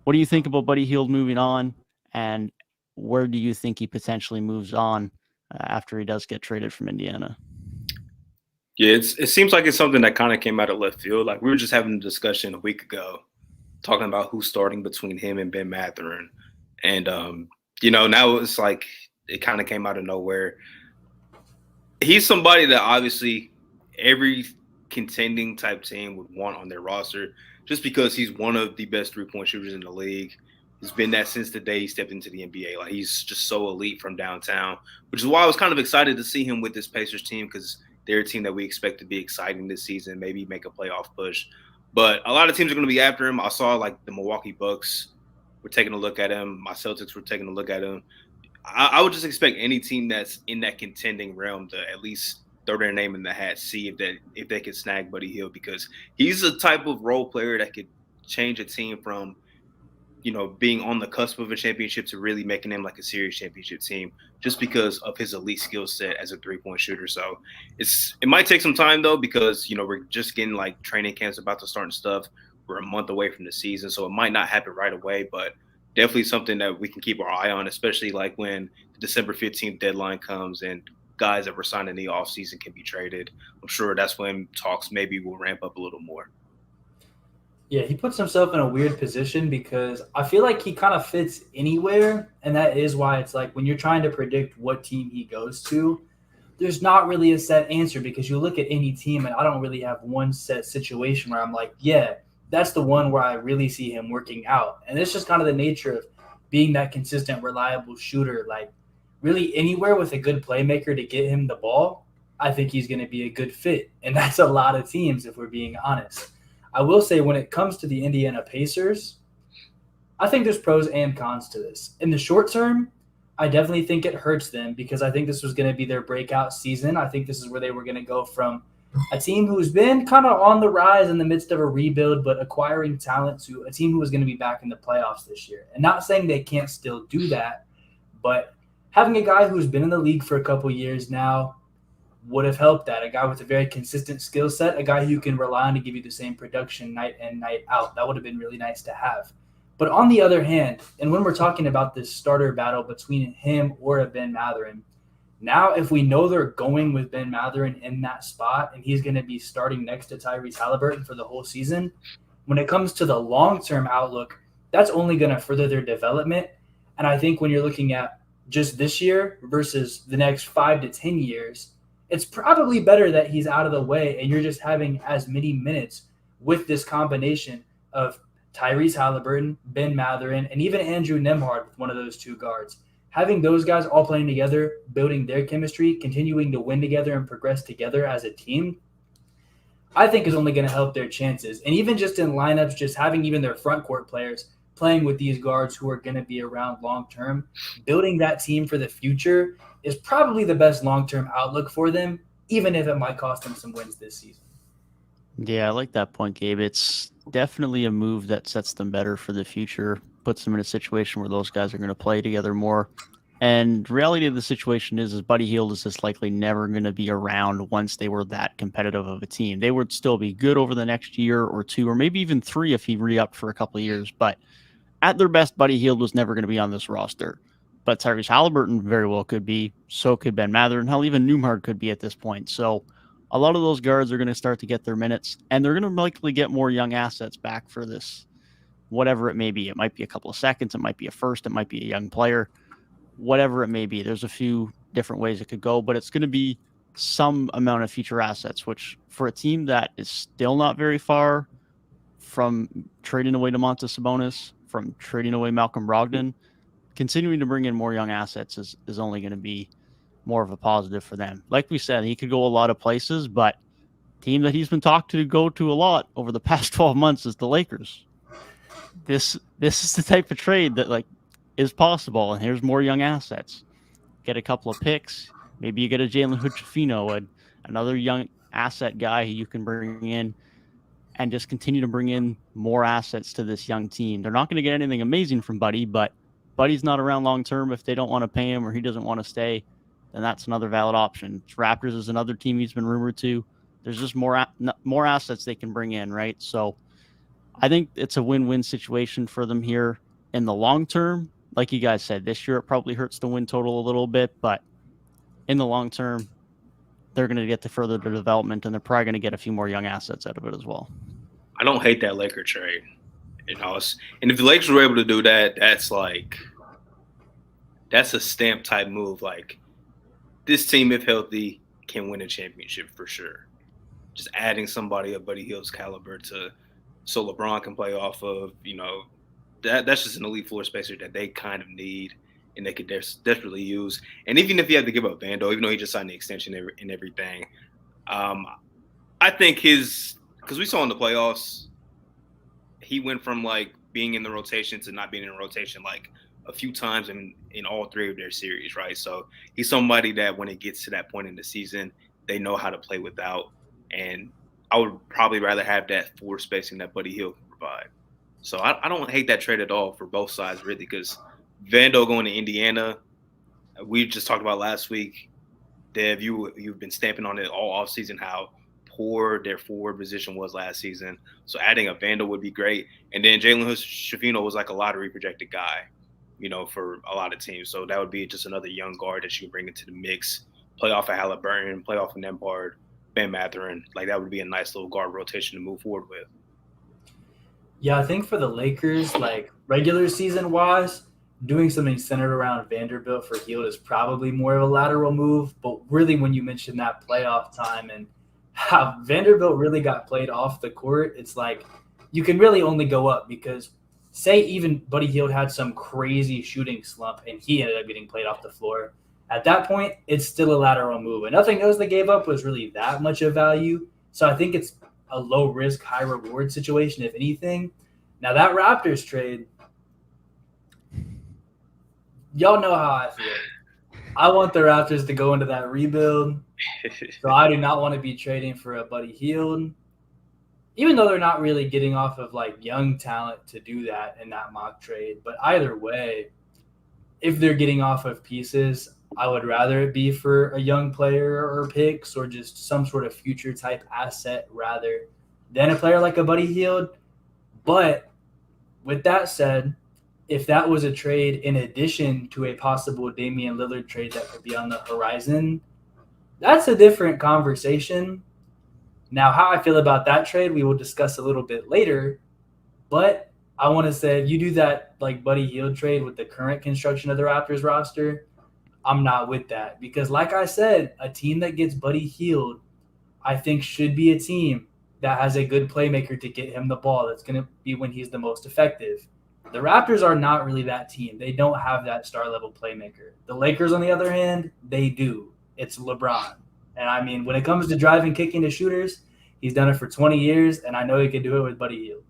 What do you think about Buddy Hield moving on, and where do you think he potentially moves on after he does get traded from Indiana? Yeah, it seems like it's something that kind of came out of left field. Like we were just having a discussion a week ago, talking about who's starting between him and Ben Mathurin, and now it's like it kind of came out of nowhere. He's somebody that obviously every contending type team would want on their roster, just because he's one of the best 3-point shooters in the league. He's been that since the day he stepped into the NBA. Like he's just so elite from downtown, which is why I was kind of excited to see him with this Pacers team, because they're a team that we expect to be exciting this season, maybe make a playoff push. But a lot of teams are going to be after him. I saw like the Milwaukee Bucks were taking a look at him. My Celtics were taking a look at him. I would just expect any team that's in that contending realm to at least throw their name in the hat, see if they can snag Buddy Hield, because he's a type of role player that could change a team from being on the cusp of a championship to really making him like a serious championship team, just because of his elite skill set as a 3-point shooter. So it might take some time though, because we're just getting like training camps about to start and stuff. We're a month away from the season, so it might not happen right away, but definitely something that we can keep our eye on, especially like when the December 15th deadline comes and guys that were signed in the offseason can be traded. I'm sure that's when talks maybe will ramp up a little more. Yeah, he puts himself in a weird position because I feel like he kind of fits anywhere. And that is why it's like when you're trying to predict what team he goes to, there's not really a set answer, because you look at any team and I don't really have one set situation where I'm like, yeah, that's the one where I really see him working out. And it's just kind of the nature of being that consistent, reliable shooter. Like really anywhere with a good playmaker to get him the ball, I think he's going to be a good fit. And that's a lot of teams if we're being honest. I will say when it comes to the Indiana Pacers, I think there's pros and cons to this. In the short term, I definitely think it hurts them because I think this was going to be their breakout season. I think this is where they were going to go from a team who's been kind of on the rise in the midst of a rebuild, but acquiring talent, to a team who was going to be back in the playoffs this year. And not saying they can't still do that, but having a guy who's been in the league for a couple years now would have helped that. A guy with a very consistent skill set, a guy who you can rely on to give you the same production night in, night out. That would have been really nice to have. But on the other hand, and when we're talking about this starter battle between him or a Ben Mathurin, now if we know they're going with Ben Mathurin in that spot and he's going to be starting next to Tyrese Halliburton for the whole season, when it comes to the long-term outlook, that's only going to further their development. And I think when you're looking at just this year versus the next 5 to 10 years, it's probably better that he's out of the way and you're just having as many minutes with this combination of Tyrese Halliburton, Ben Mathurin, and even Andrew Nembhard with one of those two guards. Having those guys all playing together, building their chemistry, continuing to win together and progress together as a team, I think is only going to help their chances. And even just in lineups, just having even their front court players playing with these guards who are going to be around long term, building that team for the future is probably the best long-term outlook for them, even if it might cost them some wins this season. Yeah, I like that point, Gabe. It's definitely a move that sets them better for the future, puts them in a situation where those guys are going to play together more. And reality of the situation is Buddy Hield is just likely never going to be around once they were that competitive of a team. They would still be good over the next year or two, or maybe even 3 if he re-upped for a couple of years. But at their best, Buddy Hield was never going to be on this roster. But Tyrese Halliburton very well could be. So could Ben Mathurin. Hell, even Nembhard could be at this point. So a lot of those guards are going to start to get their minutes, and they're going to likely get more young assets back for this, whatever it may be. It might be a couple of seconds. It might be a first. It might be a young player. Whatever it may be. There's a few different ways it could go, but it's going to be some amount of future assets, which for a team that is still not very far from trading away Domantas Sabonis, from trading away Malcolm Brogdon, continuing to bring in more young assets is only going to be more of a positive for them. Like we said, he could go a lot of places, but team that he's been talked to go to a lot over the past 12 months is the Lakers. This is the type of trade that like is possible, and here's more young assets. Get a couple of picks. Maybe you get a Jalen Hood-Schifino, another young asset guy who you can bring in and just continue to bring in more assets to this young team. They're not going to get anything amazing from Buddy, but Buddy's not around long term. If they don't want to pay him or he doesn't want to stay, then that's another valid option. Raptors is another team he's been rumored to. There's just more assets they can bring in, right? So I think it's a win-win situation for them here in the long term. Like you guys said, this year it probably hurts the win total a little bit, but in the long term, they're going to get to further the development, and they're probably going to get a few more young assets out of it as well. I don't hate that Laker trade. And if the Lakers were able to do that, that's a stamp type move. Like, this team, if healthy, can win a championship for sure. Just adding somebody of Buddy Hield's caliber so LeBron can play off of, that's just an elite floor spacer that they kind of need and they could desperately use. And even if you have to give up Vando, even though he just signed the extension and everything, I think because we saw in the playoffs, he went from like being in the rotation to not being in the rotation like a few times in all three of their series, right? So he's somebody that when it gets to that point in the season, they know how to play without. And I would probably rather have that floor spacing that Buddy Hield can provide. So I don't hate that trade at all for both sides, really, because Vando going to Indiana, we just talked about last week. Dev, you've been stamping on it all offseason how poor their forward position was last season. So adding a Vando would be great. And then Jalen Hood-Schifino was like a lottery projected guy, for a lot of teams. So that would be just another young guard that you can bring into the mix, play off of Halliburton, play off of Nembhard, Ben Mathurin. Like, that would be a nice little guard rotation to move forward with. Yeah, I think for the Lakers, like regular season wise, doing something centered around Vanderbilt for Hield is probably more of a lateral move. But really, when you mentioned that playoff time and how Vanderbilt really got played off the court, it's like you can really only go up because say even Buddy Hield had some crazy shooting slump and he ended up getting played off the floor. At that point, it's still a lateral move. And nothing else they gave up was really that much of value. So I think it's a low-risk, high-reward situation, if anything. Now, that Raptors trade, y'all know how I feel. I want the Raptors to go into that rebuild. So I do not want to be trading for a Buddy Hield, even though they're not really getting off of, like, young talent to do that in that mock trade. But either way, if they're getting off of pieces, I would rather it be for a young player or picks or just some sort of future type asset rather than a player like a Buddy Hield. But with that said, if that was a trade in addition to a possible Damian Lillard trade that could be on the horizon, that's a different conversation. Now, how I feel about that trade, we will discuss a little bit later. But I want to say if you do that like Buddy Hield trade with the current construction of the Raptors roster, I'm not with that. Because like I said, a team that gets Buddy Hield, I think should be a team that has a good playmaker to get him the ball. That's going to be when he's the most effective. The Raptors are not really that team. They don't have that star-level playmaker. The Lakers, on the other hand, they do. It's LeBron. And, I mean, when it comes to driving, kicking to shooters, he's done it for 20 years, and I know he can do it with Buddy Hield.